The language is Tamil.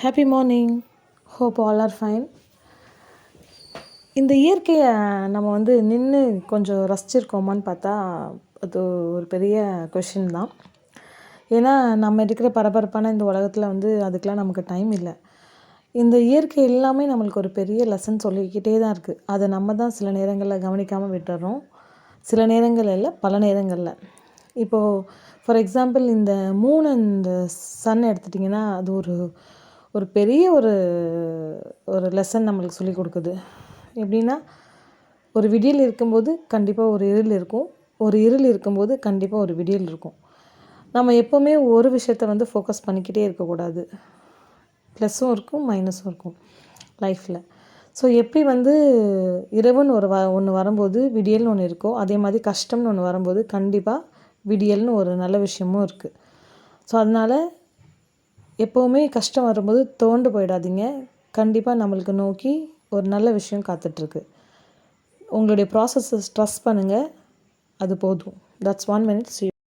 Happy morning. Hope all are fine. இந்த இயற்கையை நம்ம நின்று கொஞ்சம் ரசிச்சிருக்கோமான்னு பார்த்தா அது ஒரு பெரிய கொஷின் தான். ஏன்னா நம்ம இருக்கிற பரபரப்பான இந்த உலகத்தில் அதுக்கெலாம் நமக்கு டைம் இல்லை. இந்த இயற்கை எல்லாமே நம்மளுக்கு ஒரு பெரிய லெசன் சொல்லிக்கிட்டே தான் இருக்குது. அதை நம்ம தான் சில நேரங்களில் கவனிக்காமல் விட்டுறோம். சில நேரங்கள் இல்லை, பல நேரங்களில். இப்போது ஃபார் எக்ஸாம்பிள் இந்த மூன் அண்ட் சன் எடுத்துட்டிங்கன்னா அது ஒரு பெரிய ஒரு லெசன் நம்மளுக்கு சொல்லிக் கொடுக்குது. எப்படின்னா, ஒரு விடியல் இருக்கும்போது கண்டிப்பாக ஒரு இருள் இருக்கும். ஒரு இருள் இருக்கும்போது கண்டிப்பாக ஒரு விடியல் இருக்கும். நம்ம எப்போவுமே ஒரு விஷயத்தை ஃபோக்கஸ் பண்ணிக்கிட்டே இருக்கக்கூடாது. ப்ளஸ்ஸும் இருக்கும், மைனஸும் இருக்கும் லைஃப்பில். ஸோ எப்படி இரவுன்னு ஒன்று வரும்போது விடியல்னு ஒன்று இருக்கோ, அதே மாதிரி கஷ்டம்னு ஒன்று வரும்போது கண்டிப்பாக விடியல்னு ஒரு நல்ல விஷயமும் இருக்குது. ஸோ அதனால் எப்போவுமே கஷ்டம் வரும்போது தோண்டு போயிடாதீங்க. கண்டிப்பாக நம்மளுக்கு நோக்கி ஒரு நல்ல விஷயம் காத்துட்ருக்கு. உங்களுடைய ப்ராசஸை ட்ரஸ்ட் பண்ணுங்கள், அது போதும். That's 1 minute.